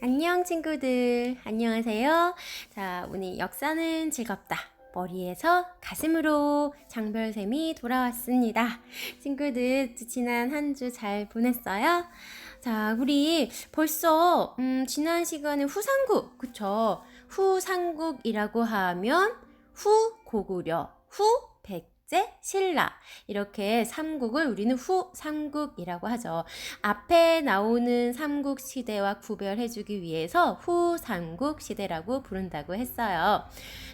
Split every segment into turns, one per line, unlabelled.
안녕 친구들, 안녕하세요. 자, 오늘 역사는 즐겁다. 머리에서 가슴으로 장별쌤이 돌아왔습니다. 친구들, 지난 한 주 잘 보냈어요? 자, 우리 벌써 지난 시간에 후삼국, 그쵸? 후삼국이라고 하면 후 고구려, 후 백제, 신라 이렇게 삼국을 우리는 후삼국이라고 하죠. 앞에 나오는 삼국 시대와 구별해주기 위해서 후삼국 시대라고 부른다고 했어요.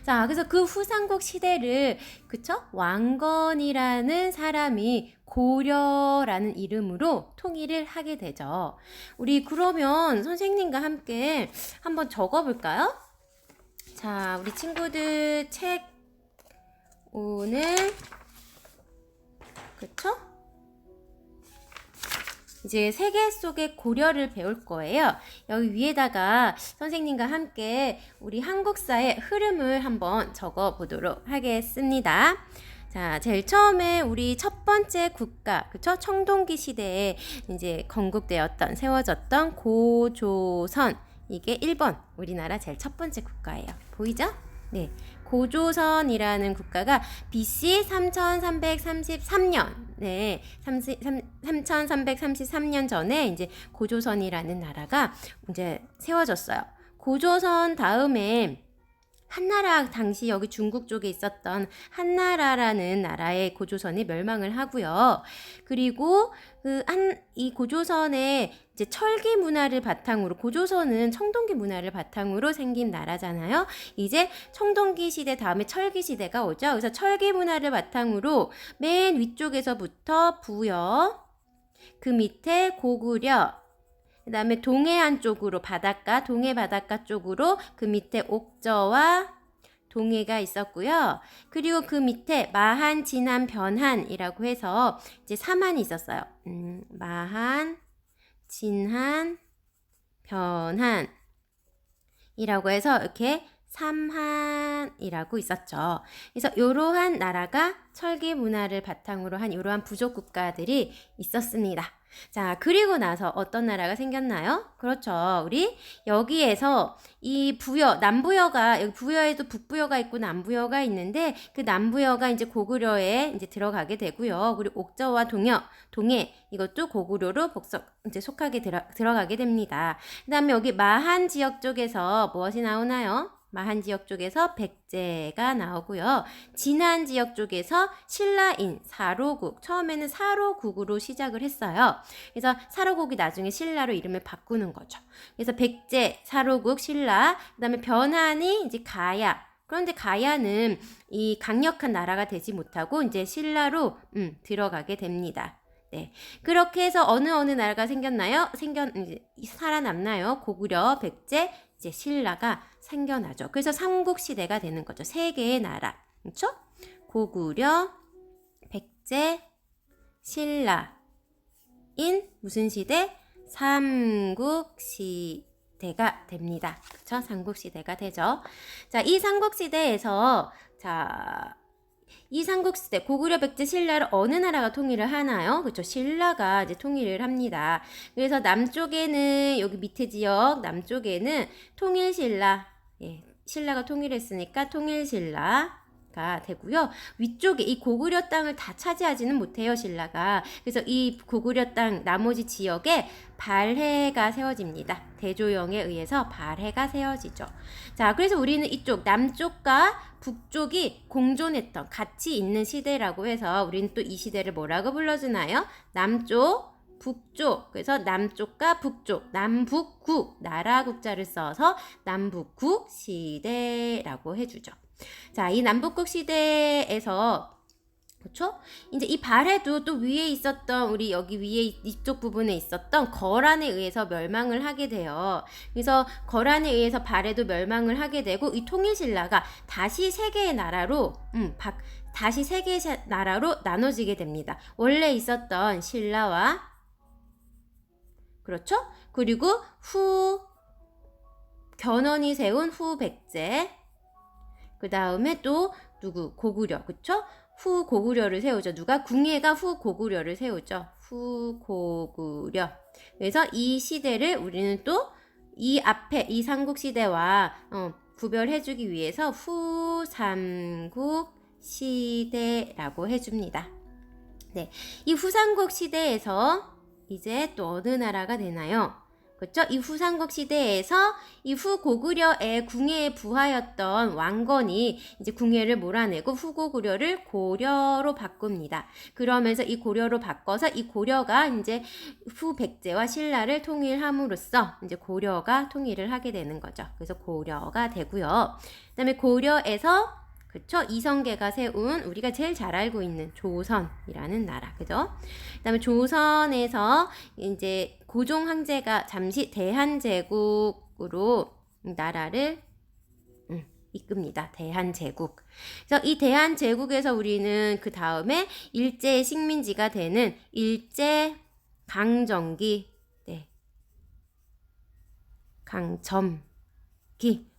자, 그래서 그 후삼국 시대를 그쵸? 왕건이라는 사람이 고려라는 이름으로 통일을 하게 되죠. 우리 그러면 선생님과 함께 한번 적어볼까요? 자, 우리 친구들 책 오늘 그쵸? 이제 세계 속의 고려를 배울 거예요. 여기 위에다가 선생님과 함께 우리 한국사의 흐름을 한번 적어 보도록 하겠습니다. 자, 제일 처음에 우리 첫 번째 국가, 그쵸? 청동기 시대에 이제 건국되었던, 세워졌던 고조선. 이게 1번, 우리나라 제일 첫 번째 국가예요. 보이죠? 네. 고조선이라는 국가가 BC 3333년, 네, 3333년 전에 이제 고조선이라는 나라가 이제 세워졌어요. 고조선 다음에 한나라, 당시 여기 중국 쪽에 있었던 한나라라는 나라의 고조선이 멸망을 하고요. 그리고 이 고조선의 이제 철기 문화를 바탕으로, 고조선은 청동기 문화를 바탕으로 생긴 나라잖아요. 이제 청동기 시대 다음에 철기 시대가 오죠. 그래서 철기 문화를 바탕으로 맨 위쪽에서부터 부여, 그 밑에 고구려, 그 다음에 동해안 쪽으로 바닷가, 동해 바닷가 쪽으로 그 밑에 옥저와 동해가 있었고요. 그리고 그 밑에 마한, 진한, 변한이라고 해서 이제 사만이 있었어요. 마한, 진한, 변한이라고 해서 이렇게 삼한이라고 있었죠. 그래서 이러한 나라가 철기 문화를 바탕으로 한 이러한 부족 국가들이 있었습니다. 자, 그리고 나서 어떤 나라가 생겼나요? 그렇죠. 우리 여기에서 이 부여, 남부여가, 여기 부여에도 북부여가 있고 남부여가 있는데 그 남부여가 이제 고구려에 이제 들어가게 되고요. 그리고 옥저와 동해, 이것도 고구려로 이제 속하게 들어가게 됩니다. 그 다음에 여기 마한 지역 쪽에서 무엇이 나오나요? 마한 지역 쪽에서 백제가 나오고요. 진안 지역 쪽에서 신라인, 사로국, 처음에는 사로국으로 시작을 했어요. 그래서 사로국이 나중에 신라로 이름을 바꾸는 거죠. 그래서 백제, 사로국, 신라, 그 다음에 변한이 이제 가야. 그런데 가야는 이 강력한 나라가 되지 못하고 이제 신라로 들어가게 됩니다. 네. 그렇게 해서 어느 나라가 생겼나요? 이제 살아남나요? 고구려, 백제, 이제 신라가 생겨나죠. 그래서 삼국시대가 되는 거죠. 세 개의 나라. 그렇죠? 고구려, 백제, 신라인 무슨 시대? 삼국시대가 됩니다. 그렇죠? 삼국시대가 되죠. 자, 이 삼국시대에서 이 삼국시대 고구려, 백제, 신라를 어느 나라가 통일을 하나요? 그렇죠. 신라가 이제 통일을 합니다. 그래서 남쪽에는 여기 밑에 지역 남쪽에는 통일신라, 예, 신라가 통일했으니까 통일신라가 되고요. 위쪽에 이 고구려 땅을 다 차지하지는 못해요, 신라가. 그래서 이 고구려 땅 나머지 지역에 발해가 세워집니다. 대조영에 의해서 발해가 세워지죠. 자, 그래서 우리는 이쪽 남쪽과 북쪽이 공존했던 같이 있는 시대라고 해서 우리는 또 이 시대를 뭐라고 불러주나요? 남쪽, 북쪽. 그래서 남쪽과 북쪽, 남북국, 나라 국자를 써서 남북국 시대라고 해주죠. 자, 이 남북국 시대에서 그렇죠? 이제 이 발해도 또 위에 있었던 우리 여기 위에 이쪽 부분에 있었던 거란에 의해서 멸망을 하게 돼요. 그래서 거란에 의해서 발해도 멸망을 하게 되고 이 통일신라가 다시 세 개의 나라로 나눠지게 됩니다. 원래 있었던 신라와 그렇죠? 그리고 견훤이 세운 백제 그 다음에 또 누구? 고구려 그렇죠? 후고구려를 세우죠. 누가? 궁예가 후고구려를 세우죠. 후고구려. 그래서 이 시대를 우리는 또 이 앞에 이 삼국시대와 구별해주기 위해서 후삼국시대라고 해줍니다. 네, 이 후삼국시대에서 이제 또 어느 나라가 되나요? 그렇죠? 이 후삼국 시대에서 이 후고구려의 궁예의 부하였던 왕건이 이제 궁예를 몰아내고 후고구려를 고려로 바꿉니다. 그러면서 이 고려로 바꿔서 이 고려가 이제 후백제와 신라를 통일함으로써 이제 고려가 통일을 하게 되는 거죠. 그래서 고려가 되고요. 그다음에 고려에서 그쵸? 이성계가 세운 우리가 제일 잘 알고 있는 조선이라는 나라. 그죠? 그다음에 조선에서 이제 고종 황제가 잠시 대한제국으로 나라를 이끕니다. 대한제국. 그래서 이 대한제국에서 우리는 그 다음에 일제 식민지가 되는 일제 강점기, 강점기.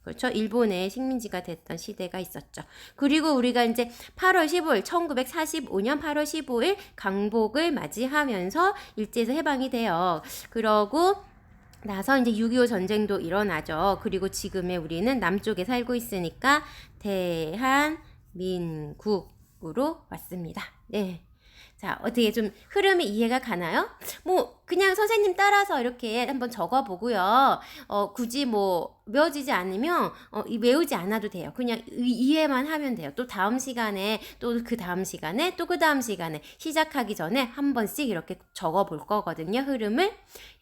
그렇죠. 일본의 식민지가 됐던 시대가 있었죠. 그리고 우리가 이제 8월 15일, 1945년 8월 15일 강복을 맞이하면서 일제에서 해방이 돼요. 그러고 나서 이제 6.25 전쟁도 일어나죠. 그리고 지금의 우리는 남쪽에 살고 있으니까 대한민국으로 왔습니다. 네. 자, 어떻게 좀 흐름이 이해가 가나요? 뭐 그냥 선생님 따라서 이렇게 한번 적어보고요. 굳이 뭐 외워지지 않으면 외우지 않아도 돼요. 그냥 이해만 하면 돼요. 또 다음 시간에 또 그 다음 시간에 또 그 다음 시간에 시작하기 전에 한 번씩 이렇게 적어볼 거거든요. 흐름을.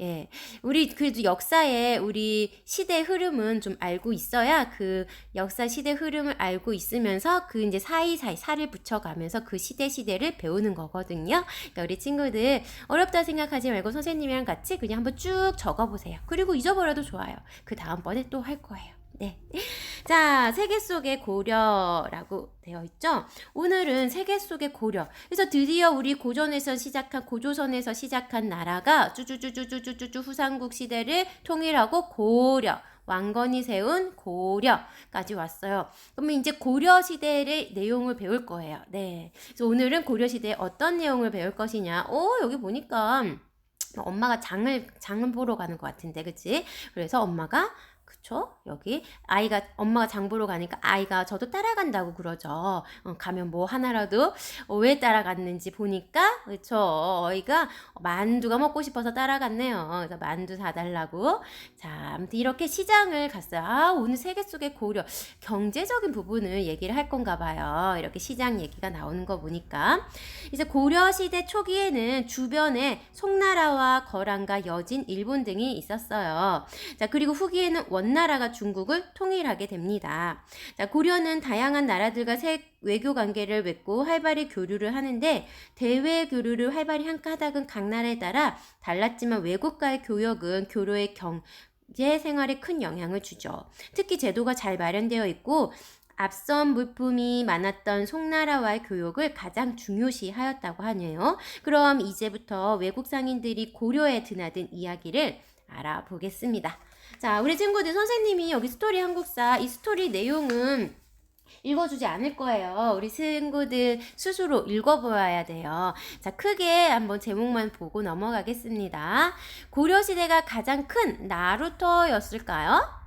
예, 우리 그래도 역사에 우리 시대 흐름은 좀 알고 있어야 그 역사 시대 흐름을 알고 있으면서 그 이제 사이사이 살을 붙여가면서 그 시대를 배우는 거거든요. 그러니까 우리 친구들 어렵다 생각하지 말고 선생님이랑 같이 그냥 한번 쭉 적어보세요. 그리고 잊어버려도 좋아요. 그 다음번에 또 할 거예요. 네. 자, 세계 속의 고려라고 되어 있죠? 오늘은 세계 속의 고려. 그래서 드디어 우리 고조선에서 시작한 나라가 쭈쭈쭈쭈쭈쭈쭈 후삼국 시대를 통일하고 고려. 왕건이 세운 고려까지 왔어요. 그러면 이제 고려 시대의 내용을 배울 거예요. 네. 그래서 오늘은 고려 시대에 어떤 내용을 배울 것이냐. 여기 보니까 엄마가 장을 보러 가는 것 같은데, 그치? 그래서 엄마가 그쵸? 여기 엄마가 장 보러 가니까 아이가 저도 따라간다고 그러죠. 가면 뭐 하나라도 왜 따라갔는지 보니까 그쵸? 어이가 만두가 먹고 싶어서 따라갔네요. 그래서 만두 사달라고. 자, 아무튼 이렇게 시장을 갔어요. 오늘 세계 속의 고려 경제적인 부분을 얘기를 할 건가 봐요. 이렇게 시장 얘기가 나오는 거 보니까 이제 고려 시대 초기에는 주변에 송나라와 거란과 여진, 일본 등이 있었어요. 자, 그리고 후기에는 원나라가 중국을 통일하게 됩니다. 자, 고려는 다양한 나라들과 외교 관계를 맺고 활발히 교류를 하는데 대외 교류를 활발히 한 까닭은 각 나라에 따라 달랐지만 외국과의 교역은 교류의 경제 생활에 큰 영향을 주죠. 특히 제도가 잘 마련되어 있고 앞선 물품이 많았던 송나라와의 교역을 가장 중요시하였다고 하네요. 그럼 이제부터 외국 상인들이 고려에 드나든 이야기를 알아보겠습니다. 자, 우리 친구들 선생님이 여기 스토리 한국사 이 스토리 내용은 읽어주지 않을 거예요. 우리 친구들 스스로 읽어보아야 돼요. 자, 크게 한번 제목만 보고 넘어가겠습니다. 고려시대가 가장 큰 나루터였을까요?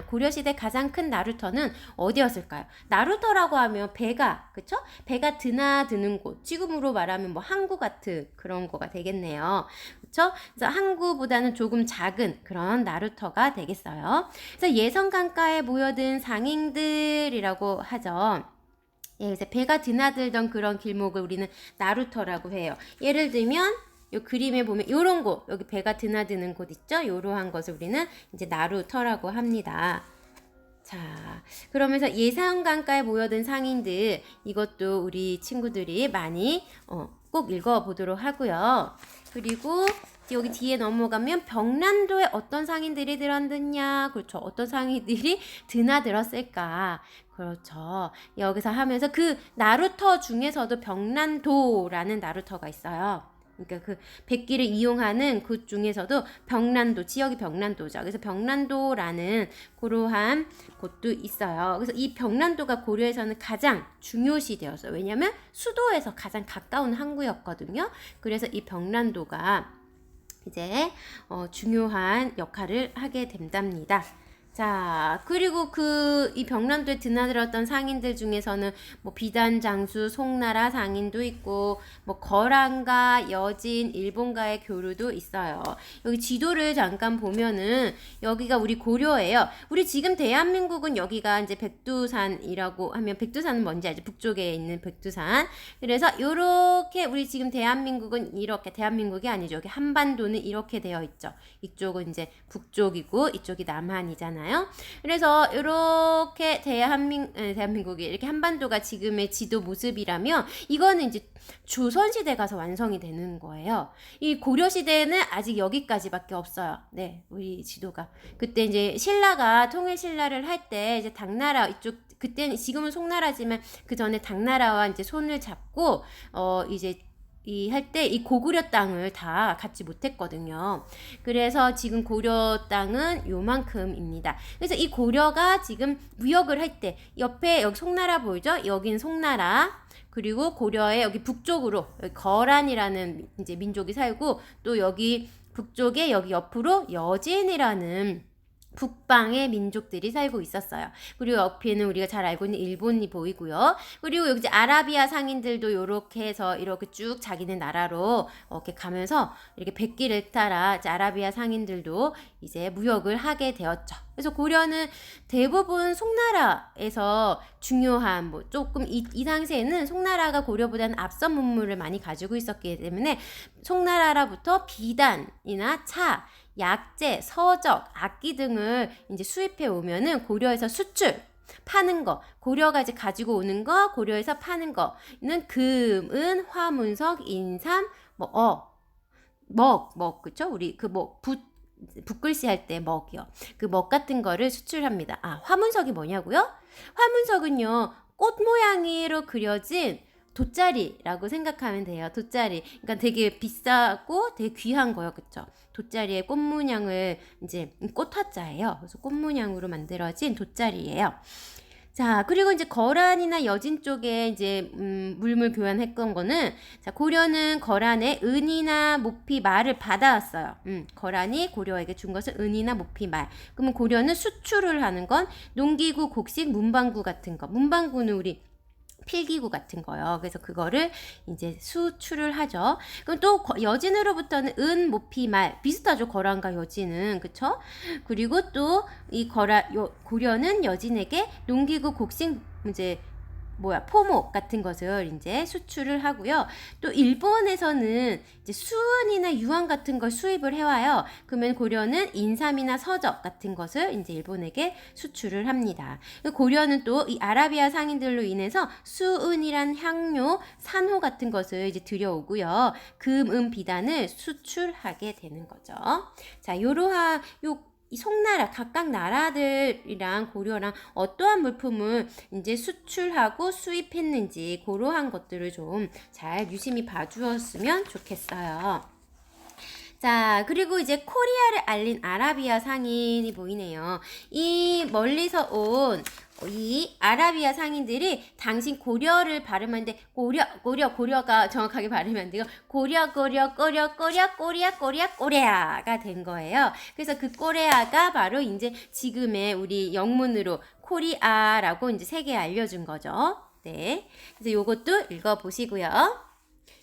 고려시대 가장 큰 나루터는 어디였을까요? 나루터라고 하면 배가, 그쵸? 배가 드나드는 곳. 지금으로 말하면 뭐 항구 같은 그런 거가 되겠네요. 그쵸? 그래서 항구보다는 조금 작은 그런 나루터가 되겠어요. 그래서 예성 강가에 모여든 상인들이라고 하죠. 예, 그래서 배가 드나들던 그런 길목을 우리는 나루터라고 해요. 예를 들면 요 그림에 보면 요런 곳, 여기 배가 드나드는 곳 있죠? 요러한 것을 우리는 이제 나루터라고 합니다. 자, 그러면서 예산강가에 모여든 상인들, 이것도 우리 친구들이 많이 꼭 읽어보도록 하고요. 그리고 여기 뒤에 넘어가면 병란도에 어떤 상인들이 들었느냐, 그렇죠. 어떤 상인들이 드나들었을까. 그렇죠. 여기서 하면서 그 나루터 중에서도 병란도라는 나루터가 있어요. 그러니까 그 백기를 이용하는 그 중에서도 병란도, 지역이 병란도죠. 그래서 병란도라는 그러한 곳도 있어요. 그래서 이 병란도가 고려에서는 가장 중요시되었어요. 왜냐하면 수도에서 가장 가까운 항구였거든요. 그래서 이 병란도가 이제 중요한 역할을 하게 된답니다. 자, 그리고 이 벽난도에 드나들었던 상인들 중에서는 뭐 비단, 장수, 송나라 상인도 있고 뭐 거란과 여진, 일본과의 교류도 있어요. 여기 지도를 잠깐 보면은 여기가 우리 고려예요. 우리 지금 대한민국은 여기가 이제 백두산이라고 하면, 백두산은 뭔지 알죠? 북쪽에 있는 백두산. 그래서 요렇게 우리 지금 대한민국은 이렇게, 대한민국이 아니죠. 여기 한반도는 이렇게 되어 있죠. 이쪽은 이제 북쪽이고 이쪽이 남한이잖아요. 그래서 이렇게 대한민국이 이렇게 한반도가 지금의 지도 모습이라면, 이거는 이제 조선시대 가서 완성이 되는 거예요. 이 고려시대는 아직 여기까지밖에 없어요. 네, 우리 지도가. 그때 이제 신라가 통일신라를 할 때 이제 당나라 이쪽, 그때는, 지금은 송나라지만 그 전에 당나라와 이제 손을 잡고 이제 할 때 이 고구려 땅을 다 갖지 못했거든요. 그래서 지금 고려 땅은 요만큼입니다. 그래서 이 고려가 지금 무역을 할 때 옆에 여기 송나라 보이죠? 여긴 송나라. 그리고 고려의 여기 북쪽으로 여기 거란이라는 이제 민족이 살고, 또 여기 북쪽에 여기 옆으로 여진이라는 북방의 민족들이 살고 있었어요. 그리고 옆에는 우리가 잘 알고 있는 일본이 보이고요. 그리고 여기 이제 아라비아 상인들도 이렇게 해서 이렇게 쭉 자기네 나라로 이렇게 가면서 이렇게 백기를 따라 이제 아라비아 상인들도 이제 무역을 하게 되었죠. 그래서 고려는 대부분 송나라에서 중요한, 뭐 조금 이 당시에는 송나라가 고려보다는 앞선 문물을 많이 가지고 있었기 때문에 송나라로부터 비단이나 차, 약재, 서적, 악기 등을 이제 수입해 오면은 고려에서 수출, 파는 거, 고려가 이제 가지고 오는 거, 고려에서 파는 거는 금, 은, 화, 문석, 인삼, 먹, 그쵸? 우리 붓글씨 할 때 먹이요. 그 먹 같은 거를 수출합니다. 아, 화문석이 뭐냐고요? 화문석은요, 꽃 모양으로 그려진 돗자리라고 생각하면 돼요. 돗자리. 그러니까 되게 비싸고 되게 귀한 거요. 그쵸? 돗자리에 꽃 문양을, 이제 꽃화자예요. 그래서 꽃 문양으로 만들어진 돗자리예요. 자, 그리고 이제 거란이나 여진 쪽에 이제 물물 교환했던 거는, 자, 고려는 거란의 은이나 모피, 말을 받아왔어요. 거란이 고려에게 준 것은 은이나 모피, 말. 그러면 고려는 수출을 하는 건 농기구, 곡식, 문방구 같은 거. 문방구는 우리 필기구 같은 거요. 그래서 그거를 이제 수출을 하죠. 그럼 또 여진으로부터는 은, 모피, 말 비슷하죠. 거란과 여진은, 그쵸? 그리고 또 이 고려는 여진에게 농기구, 곡식, 이제 포목 같은 것을 이제 수출을 하고요. 또 일본에서는 이제 수은이나 유황 같은 걸 수입을 해와요. 그러면 고려는 인삼이나 서적 같은 것을 이제 일본에게 수출을 합니다. 고려는 또 이 아라비아 상인들로 인해서 수은이란 향료, 산호 같은 것을 이제 들여오고요. 금, 은, 비단을 수출하게 되는 거죠. 자, 이 송나라, 각각 나라들이랑 고려랑 어떠한 물품을 이제 수출하고 수입했는지, 그러한 것들을 좀 잘 유심히 봐주었으면 좋겠어요. 자, 그리고 이제 코리아를 알린 아라비아 상인이 보이네요. 이 멀리서 온 이 아라비아 상인들이 당신 고려를 발음하는데, 고려가 정확하게 발음이 안 돼요. 꼬리아가 된 거예요. 그래서 그 꼬레아가 바로 이제 지금의 우리 영문으로 코리아라고 이제 세계에 알려준 거죠. 네. 그래서 요것도 읽어보시고요.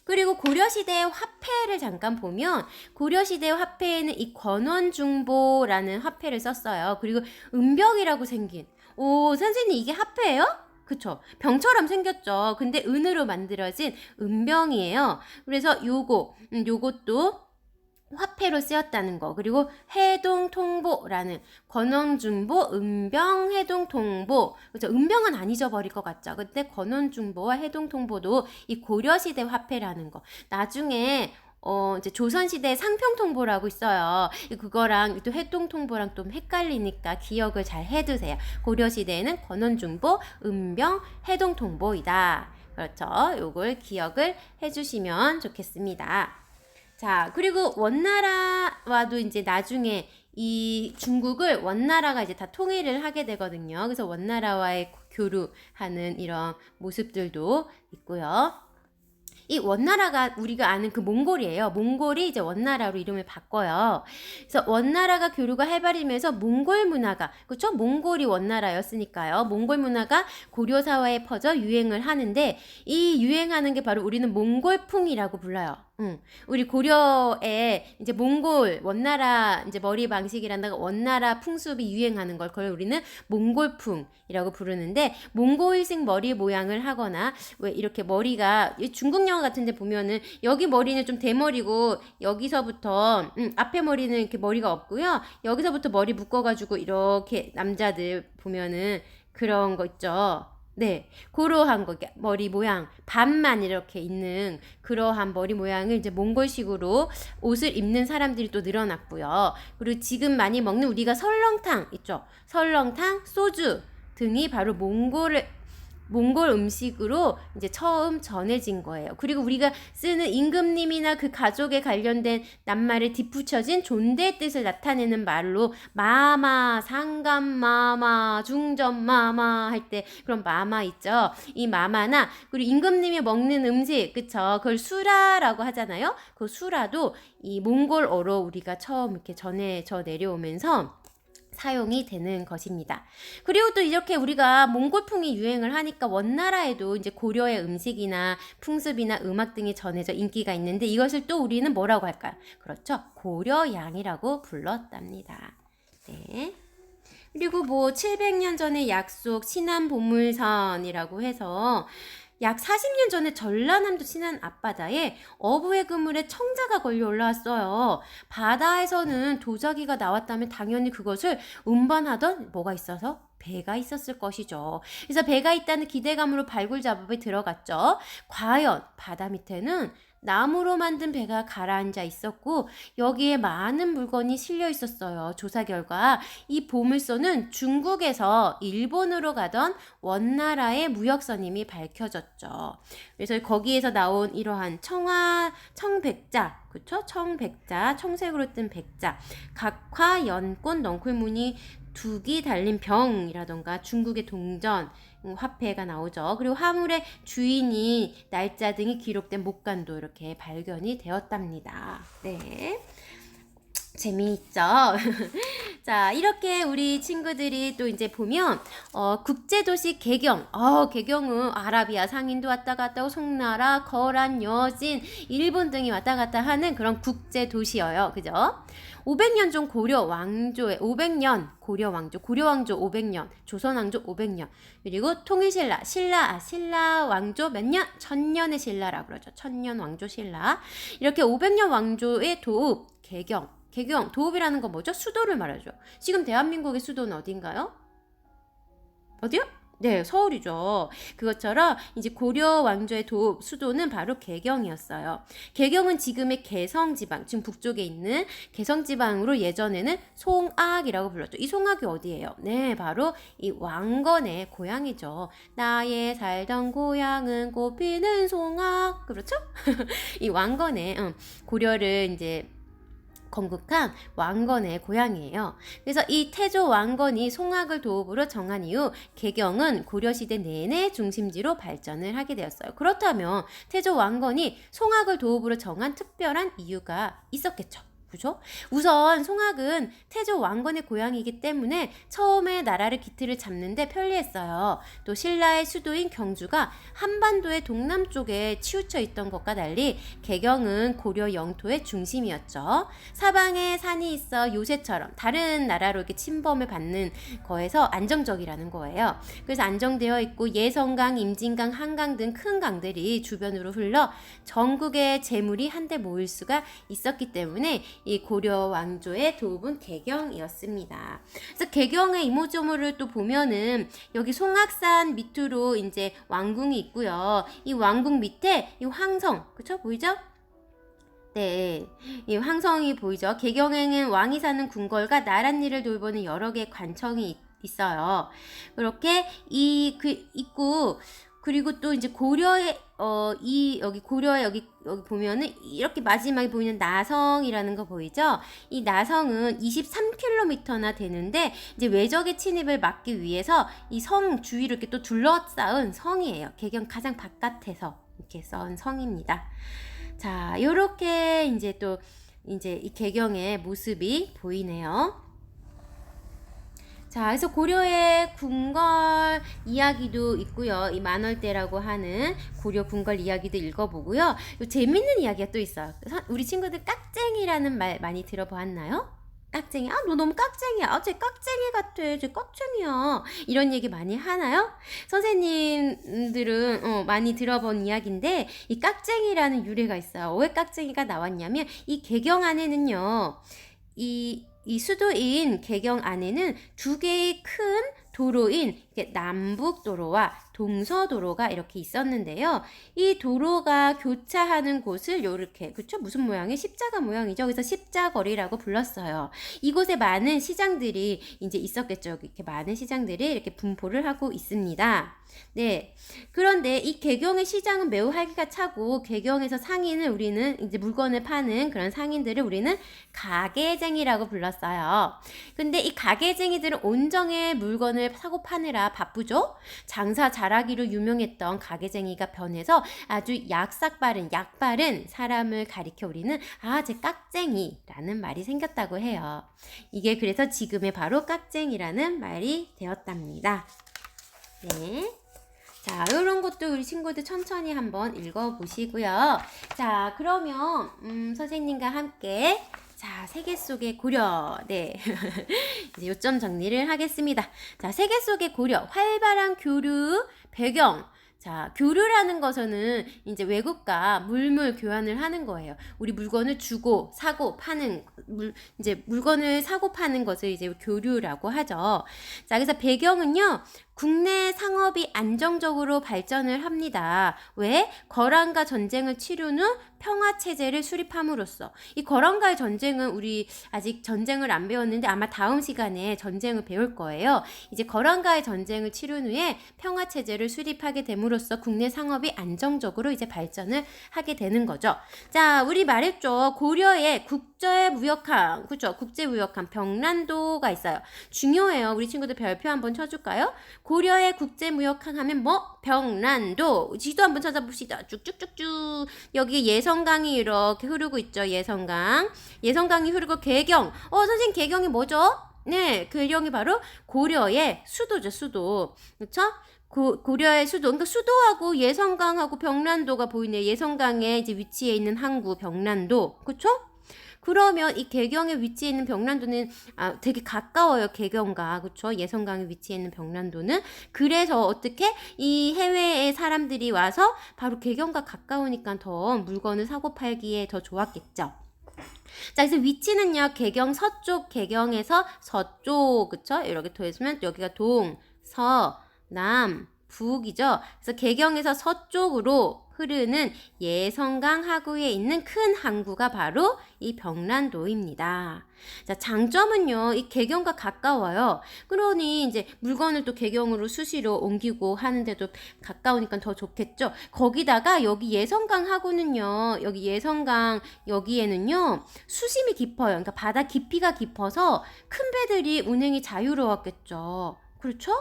그리고 고려시대의 화폐를 잠깐 보면, 고려시대의 화폐에는 이 권원중보라는 화폐를 썼어요. 그리고 은벽이라고 생긴, 선생님 이게 화폐예요? 그쵸? 병처럼 생겼죠. 근데 은으로 만들어진 은병이에요. 그래서 요것도 화폐로 쓰였다는 거. 그리고 해동통보라는, 권원중보, 은병, 해동통보. 그렇죠? 은병은 안 잊어버릴 것 같죠. 근데 권원중보와 해동통보도 이 고려시대 화폐라는 거. 나중에 이제 조선시대 상평통보라고 있어요. 그거랑 또 해동통보랑 좀 헷갈리니까 기억을 잘 해두세요. 고려시대에는 권원중보, 은병, 해동통보이다. 그렇죠? 요걸 기억을 해주시면 좋겠습니다. 자, 그리고 원나라와도 이제 나중에 이 중국을 원나라가 이제 다 통일을 하게 되거든요. 그래서 원나라와의 교류하는 이런 모습들도 있고요. 이 원나라가 우리가 아는 그 몽골이에요. 몽골이 이제 원나라로 이름을 바꿔요. 그래서 원나라가 교류가 활발해지면서 몽골 문화가, 그렇죠? 몽골이 원나라였으니까요. 몽골 문화가 고려 사회에 퍼져 유행을 하는데, 이 유행하는 게 바로 우리는 몽골풍이라고 불러요. 우리 고려에 이제 몽골 원나라 이제 머리 방식이란다가 원나라 풍습이 유행하는 걸, 그걸 우리는 몽골풍이라고 부르는데, 몽골식 머리 모양을 하거나, 왜 이렇게 머리가 중국 영화 같은 데 보면은 여기 머리는 좀 대머리고 여기서부터 앞에 머리는 이렇게 머리가 없고요, 여기서부터 머리 묶어가지고 이렇게 남자들 보면은 그런 거 있죠. 네, 그러한 거, 머리 모양, 반만 이렇게 있는 그러한 머리 모양을 이제 몽골식으로 옷을 입는 사람들이 또 늘어났고요. 그리고 지금 많이 먹는 우리가 설렁탕 있죠? 설렁탕, 소주 등이 바로 몽골 음식으로 이제 처음 전해진 거예요. 그리고 우리가 쓰는 임금님이나 그 가족에 관련된 낱말에 뒷붙여진 존대의 뜻을 나타내는 말로 마마, 상감마마, 중전마마 할 때 그런 마마 있죠. 이 마마나, 그리고 임금님이 먹는 음식, 그쵸? 그걸 수라라고 하잖아요. 그 수라도 이 몽골어로 우리가 처음 이렇게 전해져 내려오면서 사용이 되는 것입니다. 그리고 또 이렇게 우리가 몽골풍이 유행을 하니까 원나라에도 이제 고려의 음식이나 풍습이나 음악 등이 전해져 인기가 있는데, 이것을 또 우리는 뭐라고 할까요? 그렇죠. 고려양이라고 불렀답니다. 네. 그리고 뭐 700년 전의 약속, 신안 보물선이라고 해서 약 40년 전에 전라남도 신안 앞바다에 어부의 그물에 청자가 걸려 올라왔어요. 바다에서는 도자기가 나왔다면 당연히 그것을 운반하던 뭐가 있어서? 배가 있었을 것이죠. 그래서 배가 있다는 기대감으로 발굴 작업에 들어갔죠. 과연 바다 밑에는 나무로 만든 배가 가라앉아 있었고, 여기에 많은 물건이 실려 있었어요. 조사 결과 이 보물선은 중국에서 일본으로 가던 원나라의 무역선임이 밝혀졌죠. 그래서 거기에서 나온 이러한 청백자, 그쵸? 청백자, 청색으로 뜬 백자, 각화, 연꽃, 넝쿨무늬 두기 달린 병이라던가 중국의 동전 화폐가 나오죠. 그리고 화물의 주인이 날짜 등이 기록된 목간도 이렇게 발견이 되었답니다. 네. 재미있죠? 자, 이렇게 우리 친구들이 또 이제 보면, 국제도시 개경. 개경은 아라비아 상인도 왔다 갔다 하고, 송나라, 거란, 여진, 일본 등이 왔다 갔다 하는 그런 국제도시여요. 그죠? 500년 전 고려 왕조의 500년 고려 왕조 500년, 조선 왕조 500년, 그리고 통일신라 신라 왕조 몇 년? 1000년의 신라라고 그러죠. 1000년 왕조 신라. 이렇게 500년 왕조의 도읍, 개경, 도읍이라는 건 뭐죠? 수도를 말하죠. 지금 대한민국의 수도는 어딘가요? 어디요? 네, 서울이죠. 그것처럼 이제 고려 왕조의 도읍, 수도는 바로 개경이었어요. 개경은 지금의 개성지방, 지금 북쪽에 있는 개성지방으로 예전에는 송악이라고 불렀죠. 이 송악이 어디예요? 네, 바로 이 왕건의 고향이죠. 나의 살던 고향은 꽃피는 송악. 그렇죠? 이 왕건의 고려를 이제 건국한 왕건의 고향이에요. 그래서 이 태조 왕건이 송악을 도읍으로 정한 이후 개경은 고려시대 내내 중심지로 발전을 하게 되었어요. 그렇다면 태조 왕건이 송악을 도읍으로 정한 특별한 이유가 있었겠죠. 그죠? 우선 송악은 태조 왕건의 고향이기 때문에 처음에 나라를 기틀을 잡는데 편리했어요. 또 신라의 수도인 경주가 한반도의 동남쪽에 치우쳐 있던 것과 달리 개경은 고려 영토의 중심이었죠. 사방에 산이 있어 요새처럼 다른 나라로 이렇게 침범을 받는 거에서 안정적이라는 거예요. 그래서 안정되어 있고 예성강, 임진강, 한강 등 큰 강들이 주변으로 흘러 전국의 재물이 한데 모일 수가 있었기 때문에 이 고려 왕조의 도읍은 개경이었습니다. 그래서 개경의 이모저모를 또 보면은 여기 송악산 밑으로 이제 왕궁이 있고요. 이 왕궁 밑에 이 황성, 그쵸? 보이죠? 네, 이 황성이 보이죠? 개경에는 왕이 사는 궁궐과 나랏일을 돌보는 여러 개의 관청이 있어요. 그렇게 있고, 그리고 또 이제 고려의 여기 고려에 여기 보면은 이렇게 마지막에 보이는 나성이라는 거 보이죠? 이 나성은 23km나 되는데 이제 외적의 침입을 막기 위해서 이 성 주위를 이렇게 또 둘러싸은 성이에요. 개경 가장 바깥에서. 이렇게 쓴 성입니다. 자, 요렇게 이제 또 이제 이 개경의 모습이 보이네요. 자, 그래서 고려의 궁궐 이야기도 있고요. 이 만월대라고 하는 고려 궁궐 이야기도 읽어보고요. 요 재밌는 이야기가 또 있어요. 우리 친구들 깍쟁이라는 말 많이 들어보았나요? 깍쟁이. 아, 너 너무 깍쟁이야. 아, 쟤 깍쟁이 같아. 쟤 깍쟁이야. 이런 얘기 많이 하나요? 선생님들은 많이 들어본 이야기인데 이 깍쟁이라는 유래가 있어요. 왜 깍쟁이가 나왔냐면 이 개경 안에는요. 이 수도인 개경 안에는 두 개의 큰 도로인 남북도로와 동서도로가 이렇게 있었는데요. 이 도로가 교차하는 곳을 요렇게, 그쵸? 무슨 모양이? 십자가 모양이죠. 그래서 십자거리라고 불렀어요. 이곳에 많은 시장들이 이제 있었겠죠. 이렇게 많은 시장들이 이렇게 분포를 하고 있습니다. 네. 그런데 이 개경의 시장은 매우 활기가 차고 개경에서 상인을 우리는 이제 물건을 파는 그런 상인들을 우리는 가게쟁이라고 불렀어요. 근데 이 가게쟁이들은 온정의 물건을 사고 파느라 바쁘죠. 장사 잘하기로 유명했던 가게쟁이가 변해서 아주 약바른 사람을 가리켜 우리는 쟤 깍쟁이라는 말이 생겼다고 해요. 이게 그래서 지금의 바로 깍쟁이라는 말이 되었답니다. 네. 자, 이런 것도 우리 친구들 천천히 한번 읽어보시고요. 자, 그러면 선생님과 함께 자, 세계 속의 고려. 네. 이제 요점 정리를 하겠습니다. 자, 세계 속의 고려. 활발한 교류 배경. 자, 교류라는 것은 이제 외국과 물물 교환을 하는 거예요. 우리 물건을 주고 사고 파는 이제 물건을 사고 파는 것을 이제 교류라고 하죠. 자, 그래서 배경은요. 국내 상업이 안정적으로 발전을 합니다. 왜? 거란과 전쟁을 치룬 후 평화체제를 수립함으로써. 이 거란과의 전쟁은 우리 아직 전쟁을 안 배웠는데 아마 다음 시간에 전쟁을 배울 거예요. 이제 거란과의 전쟁을 치룬 후에 평화체제를 수립하게 됨으로써 국내 상업이 안정적으로 이제 발전을 하게 되는 거죠. 자, 우리 말했죠. 고려의 국제무역항, 그죠? 국제무역항 병란도가 있어요. 중요해요. 우리 친구들 별표 한번 쳐줄까요? 고려의 국제무역항 하면 뭐? 병란도. 지도 한번 찾아봅시다. 쭉쭉쭉쭉. 여기 예성강이 이렇게 흐르고 있죠. 예성강이 흐르고 개경. 선생님 개경이 뭐죠? 네, 개경이 바로 고려의 수도죠. 수도. 그렇죠? 고려의 수도. 그러니까 수도하고 예성강하고 병란도가 보이네요. 예성강에 이제 위치해 있는 항구 병란도. 그렇죠? 그러면 이 개경에 위치해 있는 병란도는 되게 가까워요. 개경과. 그렇죠? 예성강에 위치해 있는 병란도는. 그래서 어떻게 이 해외의 사람들이 와서 바로 개경과 가까우니까 더 물건을 사고 팔기에 더 좋았겠죠. 자, 그래서 위치는요. 개경 서쪽, 개경에서 서쪽, 그쵸? 이렇게 도해주면 여기가 동, 서, 남, 북이죠. 그래서 개경에서 서쪽으로 흐르는 예성강 하구에 있는 큰 항구가 바로 이 병란도입니다. 자, 장점은요, 이 개경과 가까워요. 그러니 이제 물건을 또 개경으로 수시로 옮기고 하는데도 가까우니까 더 좋겠죠. 거기다가 여기 예성강 하구는요, 여기 예성강 여기에는요, 수심이 깊어요. 그러니까 바다 깊이가 깊어서 큰 배들이 운행이 자유로웠겠죠. 그렇죠?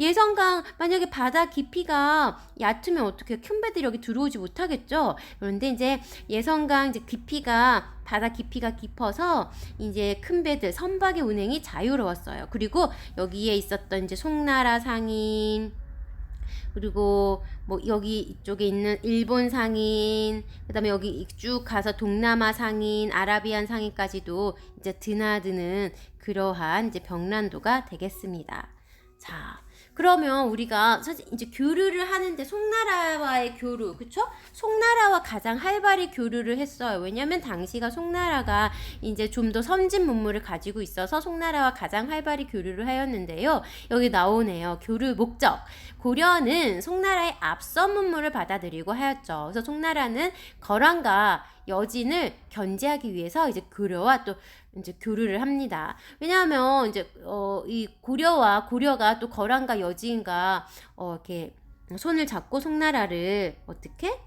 예성강 만약에 바다 깊이가 얕으면 어떻게 큰 배들이 여기 들어오지 못하겠죠. 그런데 이제 예성강 이제 깊이가 바다 깊이가 깊어서 이제 큰 배들 선박의 운행이 자유로웠어요. 그리고 여기에 있었던 이제 송나라 상인 그리고 뭐 여기 이쪽에 있는 일본 상인, 그다음에 여기 쭉 가서 동남아 상인, 아라비안 상인까지도 이제 드나드는 그러한 이제 병란도가 되겠습니다. 자, 그러면 우리가 사실 이제 교류를 하는데 송나라와의 교류, 그쵸? 송나라와 가장 활발히 교류를 했어요. 왜냐면 당시가 송나라가 이제 좀 더 선진 문물을 가지고 있어서 송나라와 가장 활발히 교류를 하였는데요. 여기 나오네요. 교류 목적. 고려는 송나라의 앞선 문물을 받아들이고 하였죠. 그래서 송나라는 거란과 여진을 견제하기 위해서 이제 고려와 또 이제 교류를 합니다. 왜냐하면 이제 이 고려가 또 거란과 여진과 이렇게 손을 잡고 송나라를 어떻게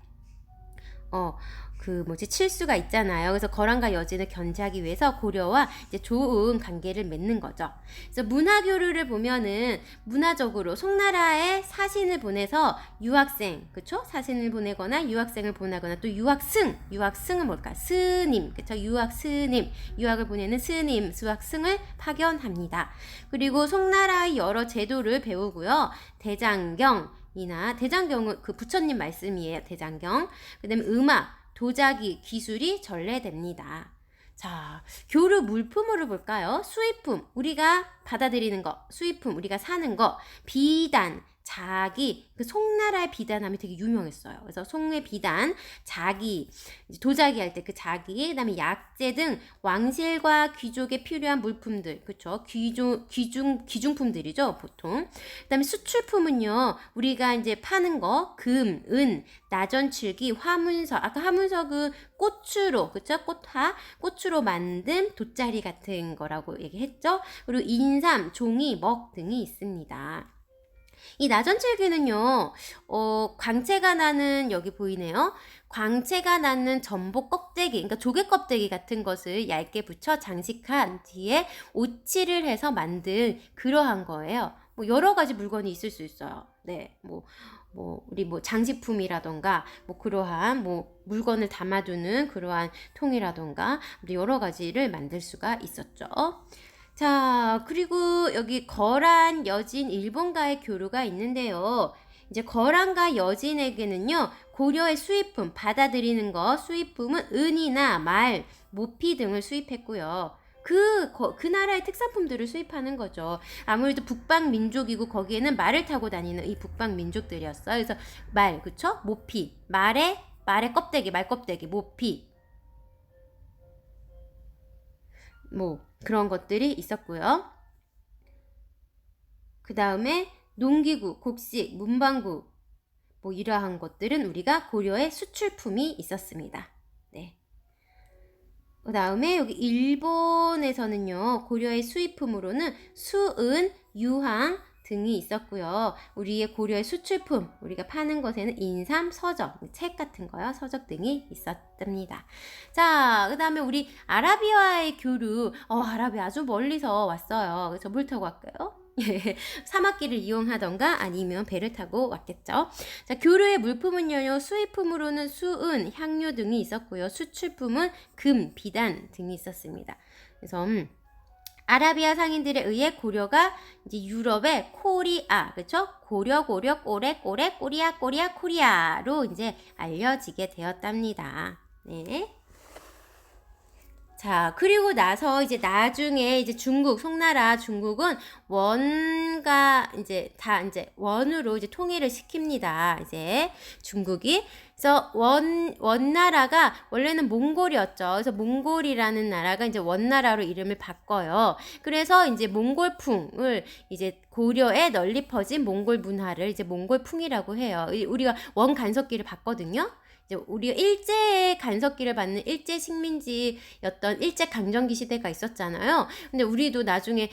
칠수가 있잖아요. 그래서 거란과 여진을 견제하기 위해서 고려와 이제 좋은 관계를 맺는 거죠. 그래서 문화교류를 보면은 문화적으로 송나라에 사신을 보내서 유학생, 그쵸? 사신을 보내거나 유학생을 보내거나 또 유학승은 뭘까? 스님, 그쵸? 유학스님, 유학을 보내는 스님, 수학승을 파견합니다. 그리고 송나라의 여러 제도를 배우고요. 대장경은 그 부처님 말씀이에요. 대장경. 그 다음에 음악, 도자기, 기술이 전래됩니다. 자, 교류 물품으로 볼까요? 수입품, 우리가 받아들이는 거, 수입품, 우리가 사는 거, 비단, 자기, 그 송나라의 비단함이 되게 유명했어요. 그래서 송의 비단, 자기, 도자기 할 때 그 자기, 그다음에 약재 등 왕실과 귀족에 필요한 물품들, 그렇죠? 귀중품들이죠, 보통. 그다음에 수출품은요, 우리가 이제 파는 거, 금, 은, 나전칠기, 화문석. 아까 화문석은 꽃으로, 그렇죠? 꽃으로 만든 돗자리 같은 거라고 얘기했죠. 그리고 인삼, 종이, 먹 등이 있습니다. 이 나전칠기는요, 광채가 나는, 여기 보이네요. 광채가 나는 전복 껍데기, 그러니까 조개 껍데기 같은 것을 얇게 붙여 장식한 뒤에 오칠을 해서 만든 그러한 거예요. 여러 가지 물건이 있을 수 있어요. 네, 우리 장식품이라던가, 그러한 물건을 담아두는 그러한 통이라던가, 여러 가지를 만들 수가 있었죠. 자, 그리고 여기 거란, 여진, 일본과의 교류가 있는데요. 이제 거란과 여진에게는요, 고려의 수입품, 받아들이는 거, 수입품은 은이나 말, 모피 등을 수입했고요. 그 나라의 특산품들을 수입하는 거죠. 아무래도 북방 민족이고 거기에는 말을 타고 다니는 이 북방 민족들이었어요. 그래서 말, 그쵸? 모피, 말의 껍데기, 말 껍데기, 모피. 그런 것들이 있었고요. 그 다음에 농기구, 곡식, 문방구 이러한 것들은 우리가 고려의 수출품이 있었습니다. 네. 그 다음에 여기 일본에서는요, 고려의 수입품으로는 수은, 유황 등이 있었고요. 우리의 고려의 수출품, 우리가 파는 것에는 인삼, 서적, 책 같은 거요, 서적 등이 있었답니다. 자, 그 다음에 우리 아라비아의 교류, 아라비아 아주 멀리서 왔어요. 그래서 뭘 타고 왔까요? 사막길을 이용하던가 아니면 배를 타고 왔겠죠. 자, 교류의 물품은요, 수입품으로는 수은, 향료 등이 있었고요. 수출품은 금, 비단 등이 있었습니다. 그래서 아라비아 상인들에 의해 고려가 이제 유럽의 코리아, 그렇죠? 고려, 꼬레, 코리아로 이제 알려지게 되었답니다. 네. 자, 그리고 나서 이제 나중에 이제 송나라 중국은 원가 이제 다 이제 원으로 이제 통일을 시킵니다. 이제 중국이. 그래서 원나라가 원래는 몽골이었죠. 그래서 몽골이라는 나라가 이제 원나라로 이름을 바꿔요. 그래서 이제 몽골풍을 이제 고려에 널리 퍼진 몽골 문화를 이제 몽골풍이라고 해요. 우리가 원 간섭기를 봤거든요. 이제 우리가 일제의 간섭기를 받는 일제 식민지였던 일제 강점기 시대가 있었잖아요. 근데 우리도 나중에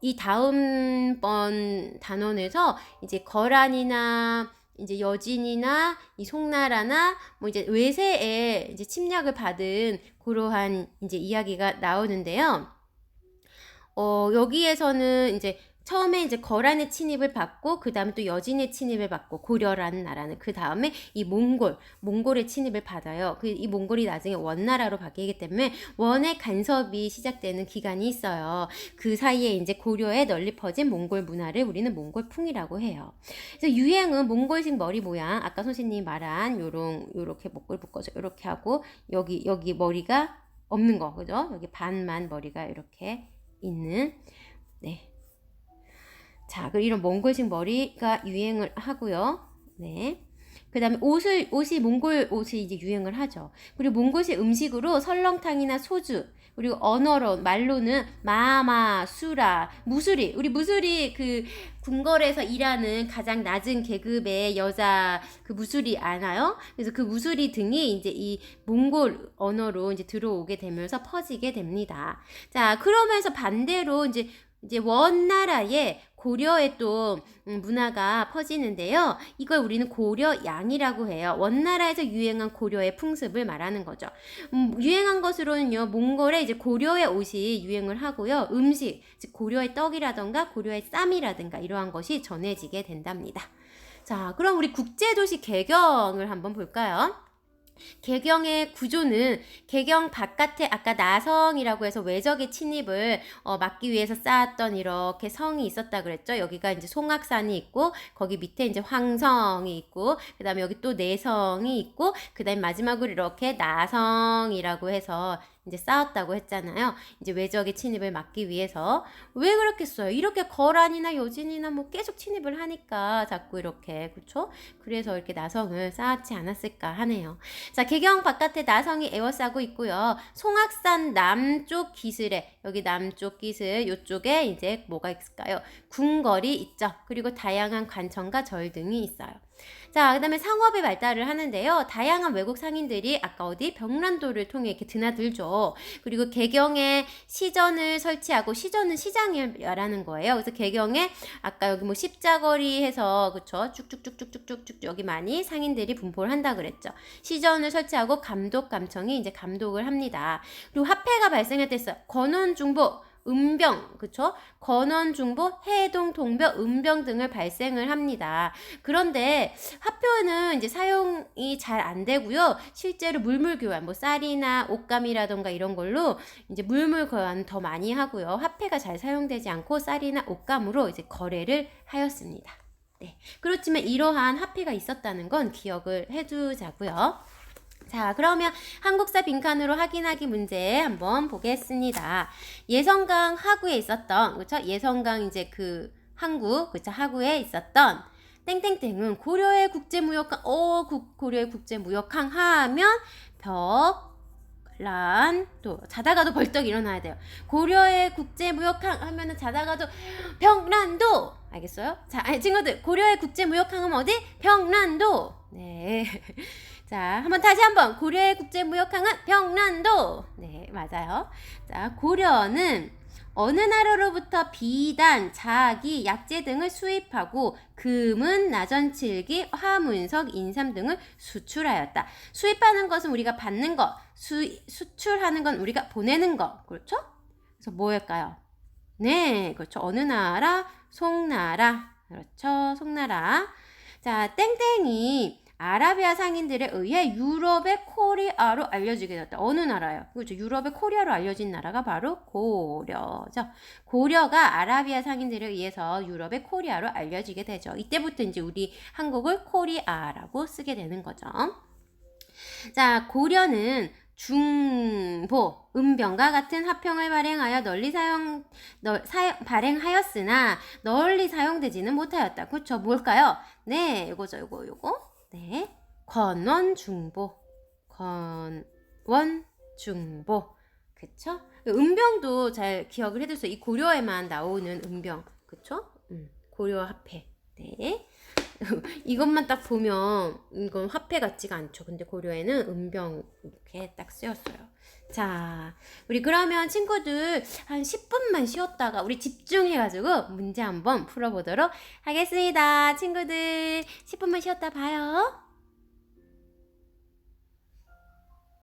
이 다음번 단원에서 이제 거란이나 이제 여진이나 이 송나라나 이제 외세에 이제 침략을 받은 그러한 이제 이야기가 나오는데요. 여기에서는 이제 처음에 이제 거란의 침입을 받고 그 다음에 또 여진의 침입을 받고 고려라는 나라는 그 다음에 이 몽골의 침입을 받아요. 이 몽골이 나중에 원나라로 바뀌기 때문에 원의 간섭이 시작되는 기간이 있어요. 그 사이에 이제 고려에 널리 퍼진 몽골 문화를 우리는 몽골풍이라고 해요. 그래서 유행은 몽골식 머리 모양, 아까 선생님이 말한 요렇게 목을 묶어서 이렇게 하고 여기 머리가 없는 거, 그죠? 여기 반만 머리가 이렇게 있는, 네. 자, 그리고 이런 몽골식 머리가 유행을 하고요. 네. 그 다음에 옷이 몽골 옷이 이제 유행을 하죠. 그리고 몽골식 음식으로 설렁탕이나 소주, 그리고 언어로, 말로는 마마, 수라, 무수리. 우리 무수리 그 궁궐에서 일하는 가장 낮은 계급의 여자 그 무수리 아나요? 그래서 그 무수리 등이 이제 이 몽골 언어로 이제 들어오게 되면서 퍼지게 됩니다. 자, 그러면서 반대로 이제 이제 원나라에 고려의 또 문화가 퍼지는데요. 이걸 우리는 고려양이라고 해요. 원나라에서 유행한 고려의 풍습을 말하는 거죠. 유행한 것으로는요, 몽골에 이제 고려의 옷이 유행을 하고요. 음식, 즉 고려의 떡이라던가 고려의 쌈이라든가 이러한 것이 전해지게 된답니다. 자, 그럼 우리 국제도시 개경을 한번 볼까요? 개경의 구조는 개경 바깥에 아까 나성이라고 해서 외적의 침입을 막기 위해서 쌓았던 이렇게 성이 있었다 그랬죠. 여기가 이제 송악산이 있고 거기 밑에 이제 황성이 있고 그다음에 여기 또 내성이 있고 그다음에 마지막으로 이렇게 나성이라고 해서 이제 쌓았다고 했잖아요. 이제 외적의 침입을 막기 위해서. 왜 그렇겠어요? 이렇게 거란이나 여진이나 뭐 계속 침입을 하니까 자꾸 이렇게, 그렇죠? 그래서 이렇게 나성을 쌓았지 않았을까 하네요. 자, 개경 바깥에 나성이 에워싸고 있고요. 송악산 남쪽 기슭에, 여기 남쪽 기슭 요쪽에 이제 뭐가 있을까요? 궁궐이 있죠. 그리고 다양한 관청과 절 등이 있어요. 자, 그 다음에 상업의 발달을 하는데요. 다양한 외국 상인들이 아까 어디 병란도를 통해 이렇게 드나들죠. 그리고 개경에 시전을 설치하고, 시전은 시장을 말하는 거예요. 그래서 개경에 아까 여기 뭐 십자거리 해서, 그쵸? 쭉쭉쭉쭉쭉쭉 여기 많이 상인들이 분포를 한다 그랬죠. 시전을 설치하고 감독 감청이 이제 감독을 합니다. 그리고 화폐가 발생할 때 있어요. 건원중보, 은병, 그쵸? 건원중보, 해동, 동벼, 은병 등을 발생을 합니다. 그런데 화폐는 이제 사용이 잘 안 되고요. 실제로 물물 교환, 뭐 쌀이나 옷감이라던가 이런 걸로 이제 물물 교환 더 많이 하고요. 화폐가 잘 사용되지 않고 쌀이나 옷감으로 이제 거래를 하였습니다. 네. 그렇지만 이러한 화폐가 있었다는 건 기억을 해두자고요. 자, 그러면 한국사 빈칸으로 확인하기 문제 한번 보겠습니다. 예성강 하구에 있었던, 그쵸? 예성강 이제 그 항구, 그쵸? 하구에 있었던 땡땡땡은 고려의 국제무역항, 고려의 국제무역항 하면 벽란도, 자다가도 벌떡 일어나야 돼요. 고려의 국제무역항 하면은 자다가도 벽란도, 알겠어요? 자, 친구들, 고려의 국제무역항은 어디? 벽란도. 네. 자, 한번 다시 한번. 고려의 국제무역항은 병란도. 네, 맞아요. 자, 고려는 어느 나라로부터 비단, 자기, 약재 등을 수입하고 금은, 나전칠기, 화문석, 인삼 등을 수출하였다. 수입하는 것은 우리가 받는 것, 수출하는 건 우리가 보내는 것. 그렇죠? 그래서 뭐일까요? 네, 그렇죠. 어느 나라? 송나라. 그렇죠. 송나라. 자, 땡땡이 아라비아 상인들에 의해 유럽의 코리아로 알려지게 되었다. 어느 나라예요? 그렇죠. 유럽의 코리아로 알려진 나라가 바로 고려죠. 고려가 아라비아 상인들에 의해서 유럽의 코리아로 알려지게 되죠. 이때부터 이제 우리 한국을 코리아라고 쓰게 되는 거죠. 자, 고려는 중보, 은병과 같은 화평을 발행하여 발행하였으나 널리 사용되지는 못하였다. 그렇죠? 뭘까요? 네, 요거죠. 요거. 네. 건원중보. 그쵸? 은병도 잘 기억을 해두세요. 이 고려에만 나오는 은병. 그쵸? 고려 화폐. 네. 이것만 딱 보면 이건 화폐 같지가 않죠. 근데 고려에는 은병 이렇게 딱 쓰였어요. 자, 우리 그러면 친구들 한 10분만 쉬었다가 우리 집중해가지고 문제 한번 풀어보도록 하겠습니다. 친구들 10분만 쉬었다 봐요.